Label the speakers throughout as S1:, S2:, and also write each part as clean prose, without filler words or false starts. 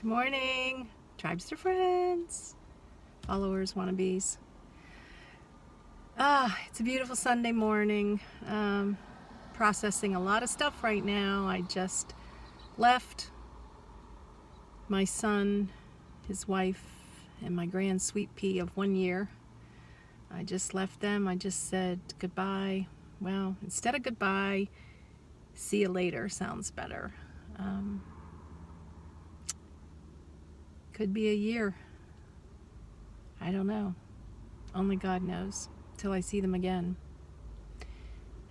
S1: Good morning, Tribester friends, followers, wannabes. It's a beautiful Sunday morning. Processing a lot of stuff right now. I just left my son, his wife, and my grand sweet pea of 1 year. I just left them. I just said goodbye. Well, instead of goodbye, see you later sounds better. Could be a year. I don't know. Only God knows. Till I see them again.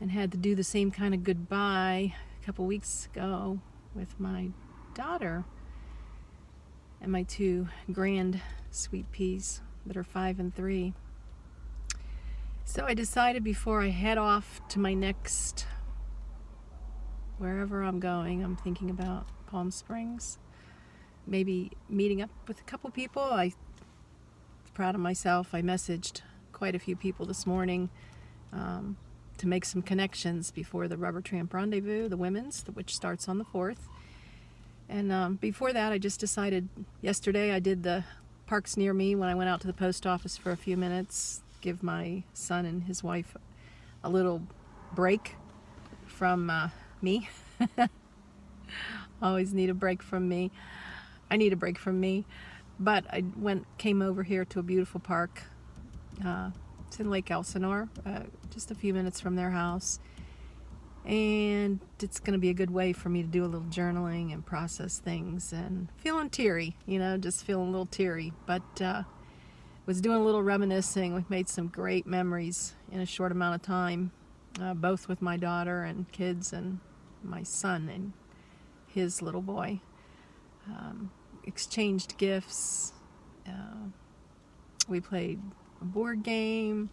S1: And had to do the same kind of goodbye a couple weeks ago with my daughter and my two grand sweet peas that are 5 and 3. So I decided before I head off to my next, wherever I'm going, I'm thinking about Palm Springs, maybe meeting up with a couple people. I'm proud of myself. I messaged quite a few people this morning to make some connections before the Rubber Tramp Rendezvous, the women's, which starts on the 4th. And before that, I just decided yesterday I did the parks near me when I went out to the post office for a few minutes, give my son and his wife a little break from me. Always need a break from me. I need a break from me. But I came over here to a beautiful park. It's in Lake Elsinore, just a few minutes from their house. And it's going to be a good way for me to do a little journaling and process things, and feeling teary, just feeling a little teary. But was doing a little reminiscing. We've made some great memories in a short amount of time, both with my daughter and kids and my son and his little boy. Exchanged gifts. We played a board game.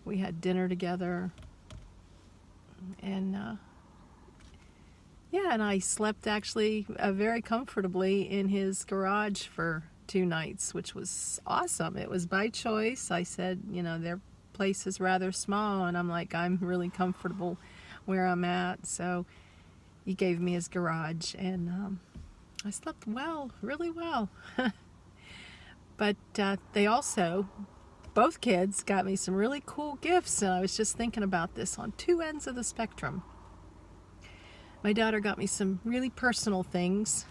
S1: We had dinner together. And and I slept actually very comfortably in his garage for 2 nights, which was awesome. It was by choice. I said, their place is rather small, and I'm like, I'm really comfortable where I'm at. So he gave me his garage, and I slept well, really well. But they also, both kids, got me some really cool gifts, and I was just thinking about this on 2 ends of the spectrum. My daughter got me some really personal things,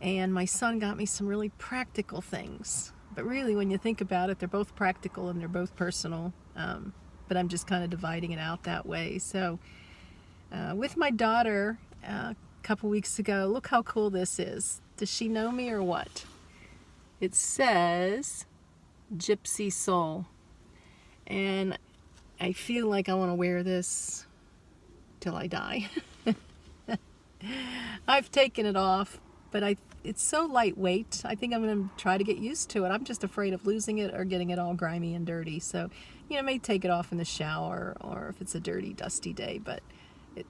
S1: and my son got me some really practical things. But really, when you think about it, they're both practical and they're both personal, but I'm just kind of dividing it out that way. So with my daughter, couple weeks ago, look how cool this is. Does she know me or what? It says Gypsy Soul, and I feel like I want to wear this till I die. I've taken it off, but it's so lightweight. I think I'm going to try to get used to it. I'm just afraid of losing it or getting it all grimy and dirty. So, I may take it off in the shower, or if it's a dirty, dusty day, but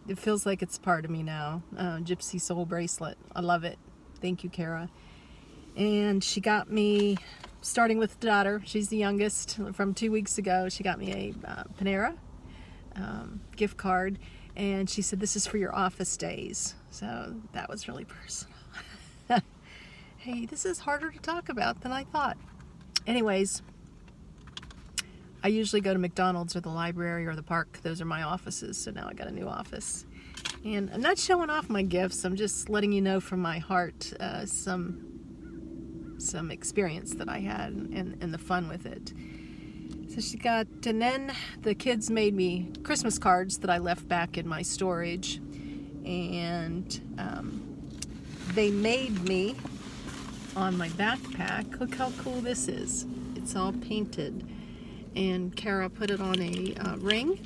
S1: it feels like it's part of me now. Gypsy Soul bracelet. I love it. Thank you, Kara. And she got me, starting with the daughter, she's the youngest, from 2 weeks ago, she got me a Panera gift card. And she said, this is for your office days. So that was really personal. Hey, this is harder to talk about than I thought. Anyways, I usually go to McDonald's or the library or the park. Those are my offices, so now I got a new office. And I'm not showing off my gifts. I'm just letting you know from my heart some experience that I had and the fun with it. So she got, and then the kids made me Christmas cards that I left back in my storage. And they made me, on my backpack, look how cool this is. It's all painted. And Kara put it on a ring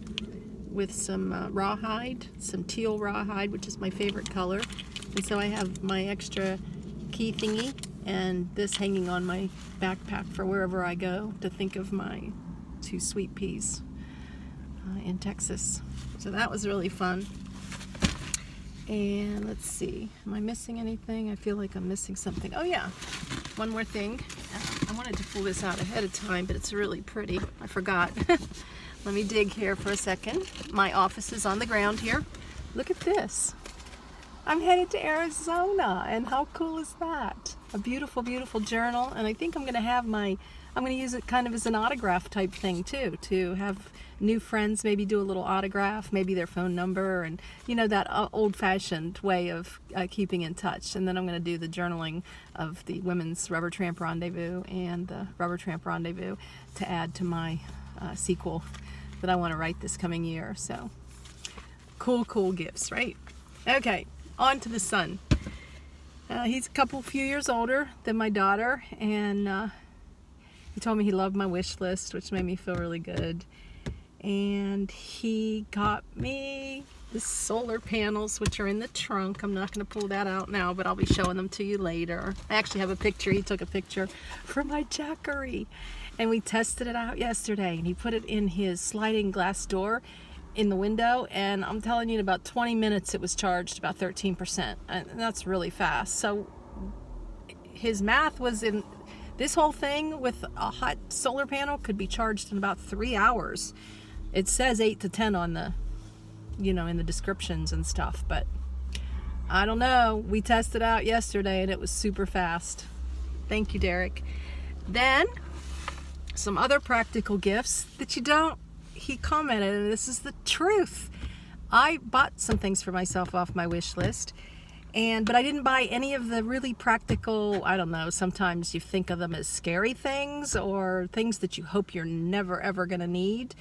S1: with some rawhide, some teal rawhide, which is my favorite color. And so I have my extra key thingy and this hanging on my backpack for wherever I go, to think of my 2 sweet peas in Texas. So that was really fun. And let's see, am I missing anything? I feel like I'm missing something. Oh yeah, one more thing. I wanted to pull this out ahead of time, but it's really pretty. I forgot. Let me dig here for a second. My office is on the ground here. Look at this. I'm headed to Arizona, and how cool is that? A beautiful, beautiful journal, and I think I'm going to use it kind of as an autograph type thing too, to have new friends maybe do a little autograph, maybe their phone number, and that old-fashioned way of keeping in touch. And then I'm going to do the journaling of the Women's Rubber Tramp Rendezvous and the Rubber Tramp Rendezvous to add to my sequel that I want to write this coming year. So cool gifts, right? Okay, on to the son. He's a few years older than my daughter, and he told me he loved my wish list, which made me feel really good. And he got me the solar panels, which are in the trunk. I'm not going to pull that out now, but I'll be showing them to you later. I actually have a picture. He took a picture for my Jackery, and we tested it out yesterday, and he put it in his sliding glass door in the window, and I'm telling you, in about 20 minutes it was charged about 13%, and that's really fast. So his math was in this whole thing with a hot solar panel could be charged in about 3 hours. It says 8 to 10 on the in the descriptions and stuff, but I don't know. We tested out yesterday and it was super fast. Thank you, Derek. Then some other practical gifts that he commented, and this is the truth. I bought some things for myself off my wish list, but I didn't buy any of the really practical, I don't know, sometimes you think of them as scary things or things that you hope you're never ever gonna need.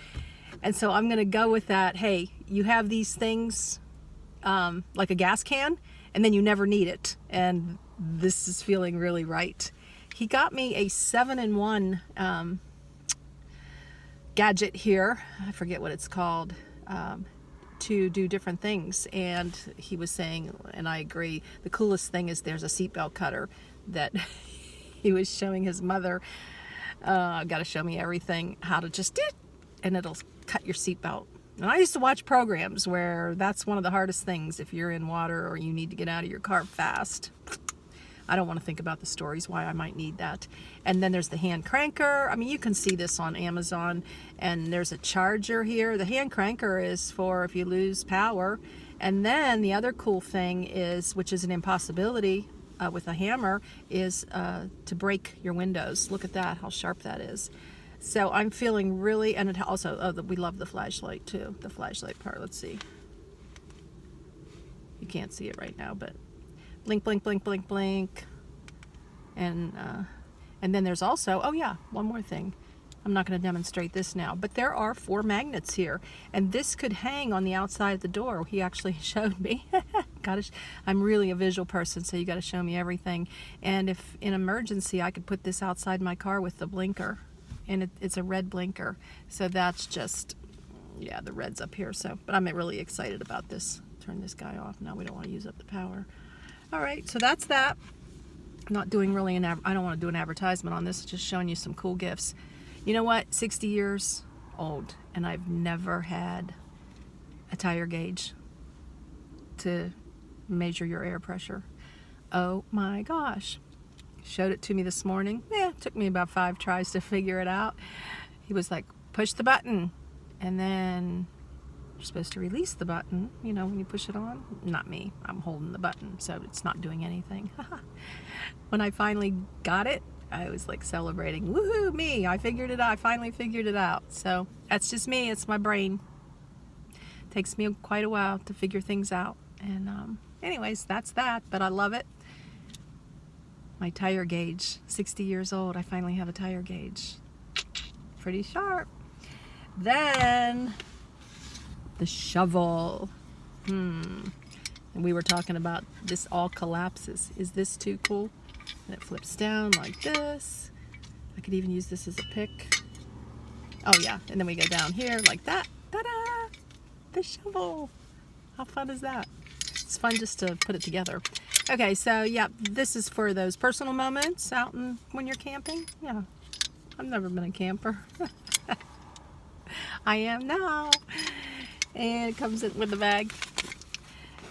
S1: And so I'm gonna go with that. Hey, you have these things like a gas can, and then you never need it. And this is feeling really right. He got me a 7-in-1 gadget here. I forget what it's called, to do different things. And he was saying, and I agree, the coolest thing is there's a seatbelt cutter that he was showing his mother. Got to show me everything, how to just and it'll cut your seatbelt. And I used to watch programs where that's one of the hardest things if you're in water or you need to get out of your car fast. I don't want to think about the stories why I might need that. And then there's the hand cranker. I mean, you can see this on Amazon. And there's a charger here. The hand cranker is for if you lose power. And then the other cool thing is, which is an impossibility with a hammer, is to break your windows. Look at that, how sharp that is. So I'm feeling really, and it also, we love the flashlight too. The flashlight part, let's see. You can't see it right now, but blink, blink, blink, blink, blink. And then there's also, oh yeah, one more thing. I'm not going to demonstrate this now, but there are 4 magnets here, and this could hang on the outside of the door. He actually showed me. I'm really a visual person, so you got to show me everything. And if in emergency, I could put this outside my car with the blinker, and it's a red blinker. So that's just, yeah, the red's up here. So, but I'm really excited about this. Turn this guy off now. We don't want to use up the power. All right, so that's that. I'm not doing really I don't want to do an advertisement on this, just showing you some cool gifts. You know what? 60 years old, and I've never had a tire gauge to measure your air pressure. Oh my gosh. Showed it to me this morning. It took me about 5 tries to figure it out. He was like, push the button, and then you're supposed to release the button, when you push it on. Not me. I'm holding the button, so it's not doing anything. When I finally got it, I was like celebrating. Woohoo, me! I figured it out. I finally figured it out. So that's just me. It's my brain. Takes me quite a while to figure things out. And anyways, that's that. But I love it. My tire gauge. 60 years old. I finally have a tire gauge. Pretty sharp. Then the shovel. And we were talking about this all collapses. Is this too cool? And it flips down like this. I could even use this as a pick. Oh yeah, and then we go down here like that. Ta-da! The shovel. How fun is that? It's fun just to put it together. Okay, so yeah, this is for those personal moments out when you're camping. Yeah, I've never been a camper. I am now. And it comes with the bag.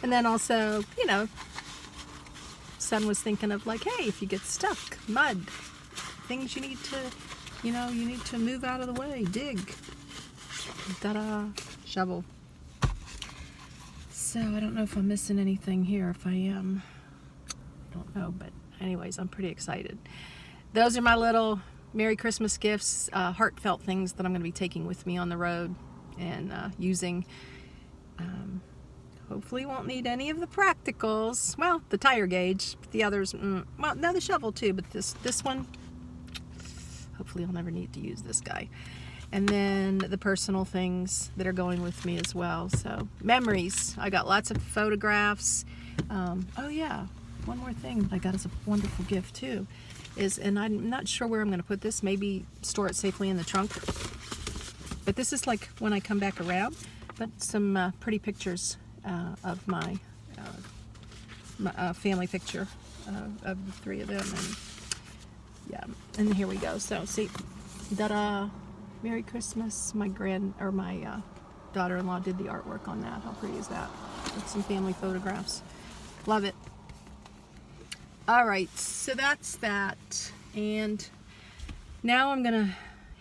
S1: And then also, son was thinking of like, hey, if you get stuck, mud, things you need to, you need to move out of the way, dig. Ta-da, shovel. So I don't know if I'm missing anything here. If I am, I don't know. But anyways, I'm pretty excited. Those are my little Merry Christmas gifts, heartfelt things that I'm going to be taking with me on the road and using. Hopefully won't need any of the practicals. Well, the tire gauge. The others, well, no, the shovel too. But this one, hopefully I'll never need to use this guy. And then the personal things that are going with me as well. So memories. I got lots of photographs. Oh yeah, one more thing I got as a wonderful gift too is, and I'm not sure where I'm going to put this. Maybe store it safely in the trunk. But this is like when I come back around. But some pretty pictures of my family picture of the three of them. And yeah, and here we go. So see, da-da. Merry Christmas. My daughter-in-law did the artwork on that. How pretty is that? With some family photographs. Love it. All right, so that's that. And now I'm gonna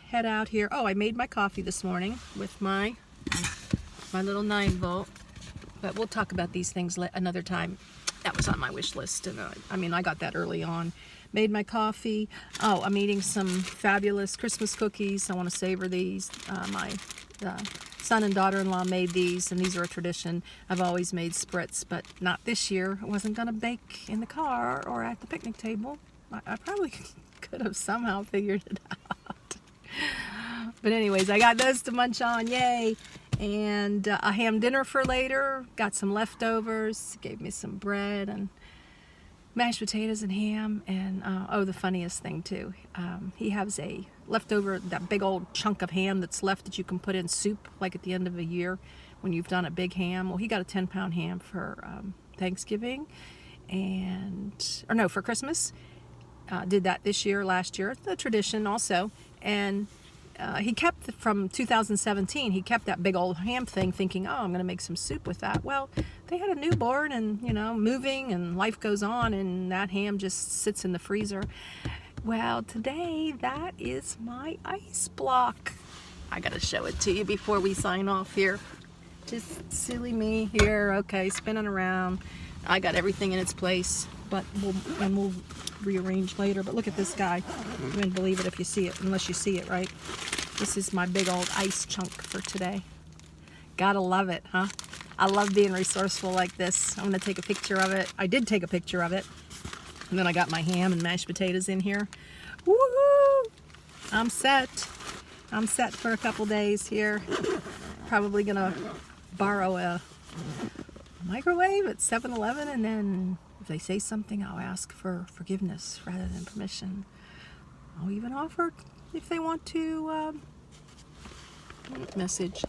S1: head out here. Oh, I made my coffee this morning with my little 9-volt. But we'll talk about these things another time. That was on my wish list, and I mean, I got that early on. Made my coffee. Oh, I'm eating some fabulous Christmas cookies. I want to savor these. My son and daughter-in-law made these, and these are a tradition. I've always made spritz, but not this year. I wasn't going to bake in the car or at the picnic table. I probably could have somehow figured it out. But anyways, I got those to munch on. Yay! And a ham dinner for later. Got some leftovers. Gave me some bread and mashed potatoes and ham. And oh, the funniest thing too, he has a leftover, that big old chunk of ham that's left that you can put in soup like at the end of a year when you've done a big ham. Well, he got a 10-pound ham for Thanksgiving, or no, for Christmas. Did that this year, last year, the tradition also. And he kept, from 2017, he kept that big old ham thing thinking, oh, I'm going to make some soup with that. Well, they had a newborn and, you know, moving and life goes on, and that ham just sits in the freezer. Well, today, that is my ice block. I got to show it to you before we sign off here. Just silly me here. Okay, spinning around. I got everything in its place, but we'll rearrange later. But look at this guy. You wouldn't believe it if you see it, unless you see it, right? This is my big old ice chunk for today. Gotta love it, huh? I love being resourceful like this. I'm gonna take a picture of it. I did take a picture of it. And then I got my ham and mashed potatoes in here. Woohoo! I'm set. I'm set for a couple days here. Probably gonna borrow a microwave at 7-Eleven, and then if they say something, I'll ask for forgiveness rather than permission. I'll even offer if they want to message.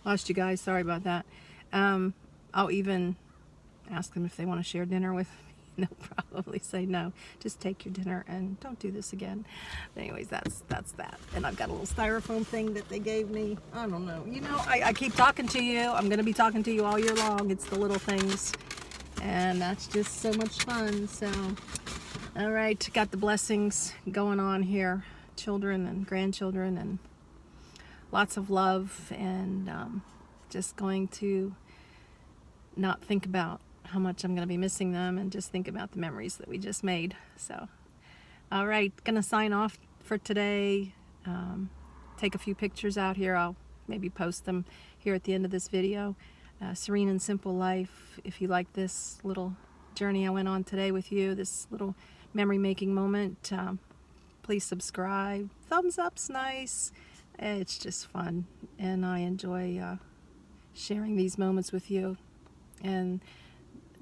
S1: Lost you guys, sorry about that. I'll even ask them if they want to share dinner with me. They'll probably say no. Just take your dinner and don't do this again. But anyways, that's that. And I've got a little styrofoam thing that they gave me. I don't know. You know, I keep talking to you. I'm going to be talking to you all year long. It's the little things. And that's just so much fun. So, all right. Got the blessings going on here. Children and grandchildren and lots of love. And just going to not think about how much I'm going to be missing them and just think about the memories that we just made. So, all right, gonna sign off for today. Take a few pictures out here. I'll maybe post them here at the end of this video. Serene and Simple Life. If you like this little journey I went on today with you, this little memory making moment, please subscribe. Thumbs up's nice. It's just fun, and I enjoy sharing these moments with you and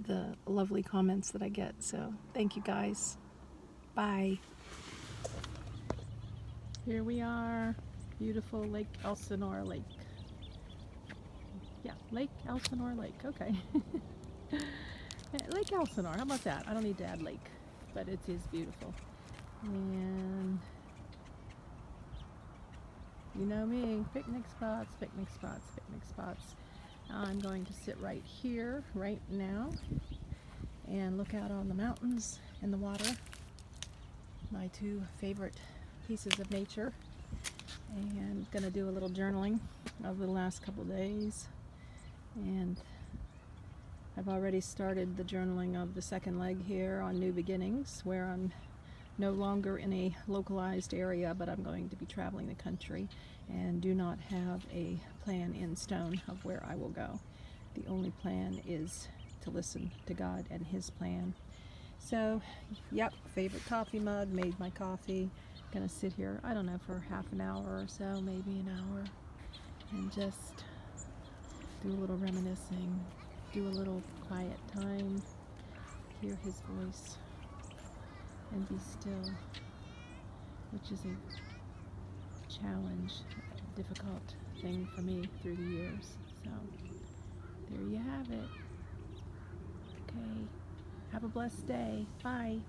S1: the lovely comments that I get. So thank you guys. Bye. Here we are, beautiful Lake Elsinore Lake. Yeah, Lake Elsinore Lake. Okay. Lake Elsinore. How about that? I don't need to add lake, but it is beautiful. And you know me, picnic spots, picnic spots, picnic spots. I'm going to sit right here, right now, and look out on the mountains and the water, my two favorite pieces of nature, and gonna do a little journaling of the last couple days, and I've already started the journaling of the second leg here on New Beginnings, where I'm no longer in a localized area, but I'm going to be traveling the country and do not have a plan in stone of where I will go. The only plan is to listen to God and His plan. So, yep, favorite coffee mug, made my coffee. Gonna sit here, I don't know, for half an hour or so, maybe an hour, and just do a little reminiscing, do a little quiet time, hear His voice, and be still, which is a challenge, a difficult thing for me through the years. So, there you have it. Okay, have a blessed day. Bye.